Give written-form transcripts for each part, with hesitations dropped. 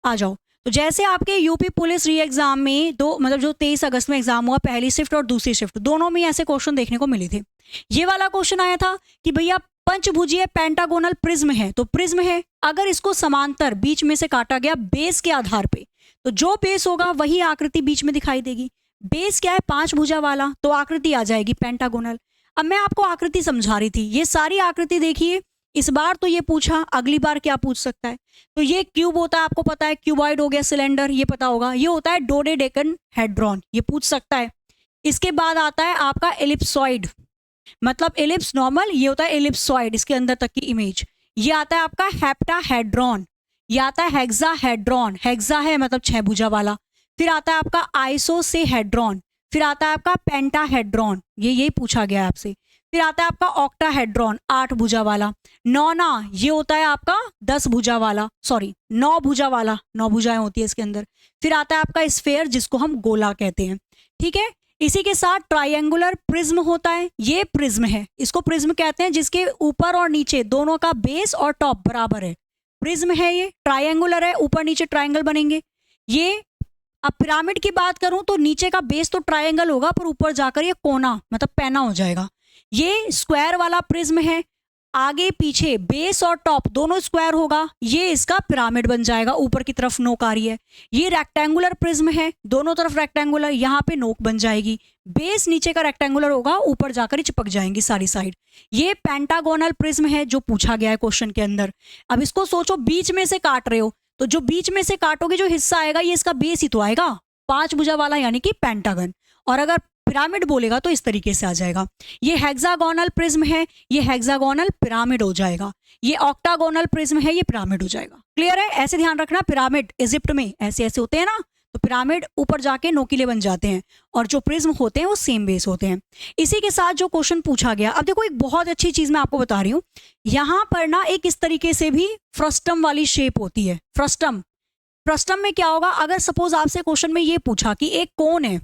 आ जाओ। तो जैसे आपके यूपी पुलिस री एग्जाम में दो मतलब जो 23 अगस्त में एग्जाम हुआ, पहली शिफ्ट और दूसरी शिफ्ट दोनों में ऐसे क्वेश्चन देखने को मिले थे। ये वाला क्वेश्चन आया था कि भैया पंचभुजीय पेंटागोनल प्रिज्म है, तो प्रिज्म है, अगर इसको समांतर बीच में से काटा गया बेस के आधार पे, तो जो बेस होगा वही आकृति बीच में दिखाई देगी। बेस क्या है? 5 भुजा वाला, तो आकृति आ जाएगी पेंटागोनल। अब मैं आपको आकृति समझा रही थी, ये सारी आकृति देखिए। इस बार तो ये पूछा, अगली बार क्या पूछ सकता है? तो ये क्यूब होता है, आपको पता है, क्यूबॉइड हो गया, सिलेंडर ये पता होगा। ये होता है डोडेडेकन हेड्रॉन, ये पूछ सकता है। इसके बाद आता है आपका एलिप्सॉइड, मतलब एलिप्स नॉर्मल, ये होता है एलिप्सॉइड, इसके अंदर तक की इमेज। ये आता है आपका हेप्टाहेड्रॉन, ये आता है हेक्साहेड्रॉन, हेक्सा है मतलब 6 भुजा वाला। फिर आता है आपका आइसोसेहेड्रॉन, फिर आता है आपका पेंटाहेड्रॉन, ये पूछा गया है आपसे। फिर आता है आपका ऑक्टाहेड्रॉन, 8 भुजा वाला। नौना, ये होता है आपका 10 भुजा वाला, सॉरी 9 भुजा वाला, 9 भुजाएं होती है इसके अंदर। फिर आता है आपका स्फेयर, जिसको हम गोला कहते हैं, ठीक है। इसी के साथ ट्रायंगुलर प्रिज्म होता है, ये प्रिज्म है, इसको प्रिज्म कहते हैं, जिसके ऊपर और नीचे दोनों का बेस और टॉप बराबर है, प्रिज्म है। ये ट्रायंगुलर है, ऊपर नीचे ट्रायंगल बनेंगे। ये अब पिरामिड की बात करूं तो नीचे का बेस तो ट्रायंगल होगा, पर ऊपर जाकर ये कोना मतलब पैना हो जाएगा। ये स्क्वायर वाला प्रिज्म है, आगे पीछे बेस और टॉप दोनों स्क्वायर होगा, ये इसका पिरामिड बन जाएगा, ऊपर की तरफ नोक आ रही है। ये रेक्टेंगुलर प्रिज्म है, दोनों तरफ रेक्टेंगुलर, यहाँ पे नोक बन जाएगी, बेस नीचे का रेक्टेंगुलर होगा, ऊपर जाकर ही चिपक जाएंगी सारी साइड। ये पेंटागोनल प्रिज्म है जो पूछा गया है क्वेश्चन के अंदर। अब इसको सोचो, बीच में से काट रहे हो, तो जो बीच में से काटोगे जो हिस्सा आएगा ये इसका बेस ही तो आएगा, 5 भुजा वाला, यानी कि पेंटागन। और अगर पिरामिड बोलेगा तो इस तरीके से आ जाएगा। ये हेक्सागोनल प्रिज्म है, ये हेक्सागोनल पिरामिड हो जाएगा। ये ऑक्टागोनल प्रिज्म है, ये पिरामिड हो जाएगा। क्लियर है? ऐसे ध्यान रखना, पिरामिड इजिप्ट में ऐसे ऐसे होते हैं ना, तो पिरामिड ऊपर जाके नोकीले बन जाते हैं, और जो प्रिज्म होते हैं वो सेम बेस होते हैं। इसी के साथ जो क्वेश्चन पूछा गया, अब देखो एक बहुत अच्छी चीज मैं आपको बता रही हूँ, यहां पर ना एक इस तरीके से भी फ्रस्टम वाली शेप होती है। फ्रस्टम, फ्रस्टम में क्या होगा, अगर सपोज आपसे क्वेश्चन में ये पूछा कि एक कोन है,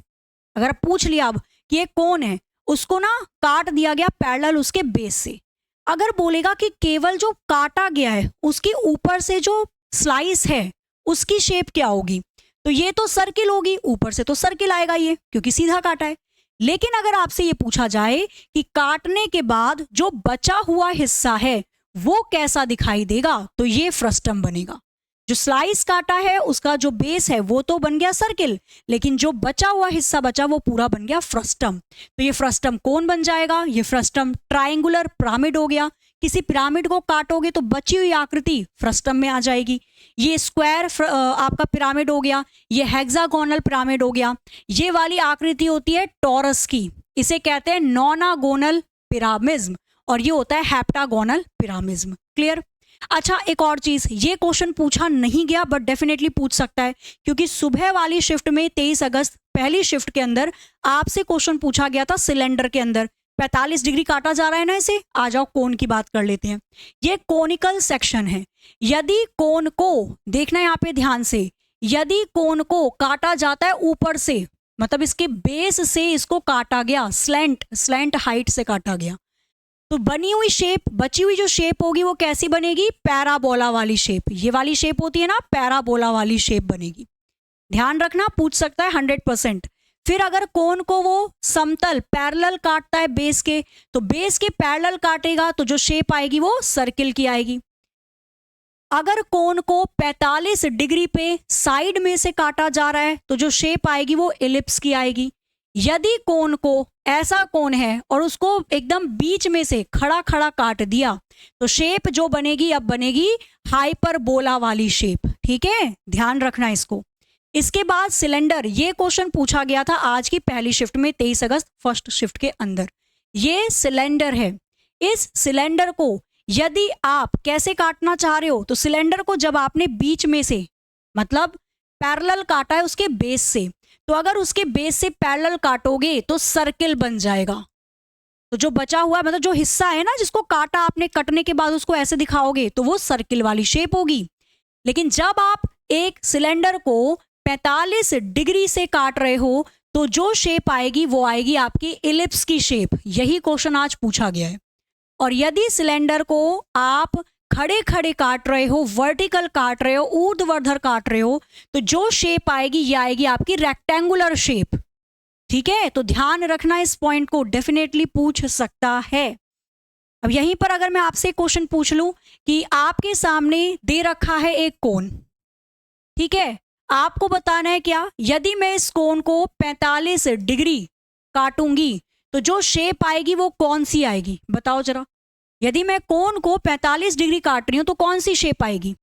अगर पूछ लिया अब कि एक कोन है, उसको ना काट दिया गया पैरेलल उसके बेस से, अगर बोलेगा कि केवल जो काटा गया है उसके ऊपर से जो स्लाइस है उसकी शेप क्या होगी, तो ये तो सर्किल होगी, ऊपर से तो सर्किल आएगा ये, क्योंकि सीधा काटा है। लेकिन अगर आपसे ये पूछा जाए कि काटने के बाद जो बचा हुआ हिस्सा है वो कैसा दिखाई देगा, तो ये फ्रस्टम बनेगा। जो स्लाइस काटा है उसका जो बेस है वो तो बन गया सर्किल, लेकिन जो बचा हुआ हिस्सा बचा वो पूरा बन गया फ्रस्टम। तो ये फ्रस्टम कौन बन जाएगा? ये फ्रस्टम ट्रायंगुलर पिरामिड हो गया। किसी पिरामिड को काटोगे तो बची हुई आकृति फ्रस्टम में आ जाएगी। ये स्क्वायर आपका पिरामिड हो गया, ये हेक्सागोनल पिरामिड हो गया। ये वाली आकृति होती है टॉरस की, इसे कहते हैं नॉनागोनल पिरामिज्म, और ये होता है हेप्टागोनल पिरामिज्म। क्लियर? अच्छा, एक और चीज, ये क्वेश्चन पूछा नहीं गया बट डेफिनेटली पूछ सकता है, क्योंकि सुबह वाली शिफ्ट में 23 अगस्त पहली शिफ्ट के अंदर आपसे क्वेश्चन पूछा गया था सिलेंडर के अंदर। 45 डिग्री काटा जा रहा है ना इसे, आ जाओ कोन की बात कर लेते हैं। ये कोनिकल सेक्शन है। यदि कोन को देखना यहाँ पे ध्यान से, यदि कोन को काटा जाता है ऊपर से, मतलब इसके बेस से इसको काटा गया, स्लैंट हाइट से काटा गया, तो बनी हुई शेप, बची हुई जो शेप होगी वो कैसी बनेगी? पैराबोला वाली शेप। ये वाली शेप होती है ना, पैराबोला वाली शेप बनेगी। ध्यान रखना, पूछ सकता है 100%। फिर अगर कोन को वो समतल पैरेलल काटता है बेस के, तो बेस के पैरेलल काटेगा तो जो शेप आएगी वो सर्किल की आएगी। अगर कोन को 45 डिग्री पे साइड में से काटा जा रहा है तो जो शेप आएगी वो एलिप्स की आएगी। यदि कोन को, ऐसा कोन है और उसको एकदम बीच में से खड़ा खड़ा काट दिया, तो शेप जो बनेगी अब बनेगी हाइपरबोला वाली शेप। ठीक है, ध्यान रखना इसको। इसके बाद सिलेंडर, ये क्वेश्चन पूछा गया था आज की पहली शिफ्ट में 23 अगस्त फर्स्ट शिफ्ट के अंदर। ये सिलेंडर है। इस सिलेंडर को यदि आप कैसे काटना चाह रहे हो, तो सिलेंडर को जब आपने बीच में से मतलब पैरेलल काटा है उसके बेस से, तो अगर उसके बेस से पैरेलल काटोगे तो सर्किल बन जाएगा। तो जो बचा हुआ मतलब जो हिस्सा है ना जिसको काटा आपने, कटने के बाद उसको ऐसे दिखाओगे तो वो सर्किल वाली शेप होगी। लेकिन जब आप एक सिलेंडर को 45 डिग्री से काट रहे हो तो जो शेप आएगी वो आएगी आपकी इलिप्स की शेप। यही क्वेश्चन आज पूछा गया है। और यदि सिलेंडर को आप खड़े खड़े काट रहे हो, वर्टिकल काट रहे हो, ऊर्ध्वाधर काट रहे हो, तो जो शेप आएगी ये आएगी आपकी रेक्टेंगुलर शेप। ठीक है, तो ध्यान रखना इस पॉइंट को, डेफिनेटली पूछ सकता है। अब यहीं पर अगर मैं आपसे क्वेश्चन पूछ लूं कि आपके सामने दे रखा है एक कोन, ठीक है, आपको बताना है क्या, यदि मैं इस कोन को 45 डिग्री काटूंगी तो जो शेप आएगी वो कौन सी आएगी, बताओ जरा। यदि मैं कोन को 45 डिग्री काट रही हूं तो कौन सी शेप आएगी?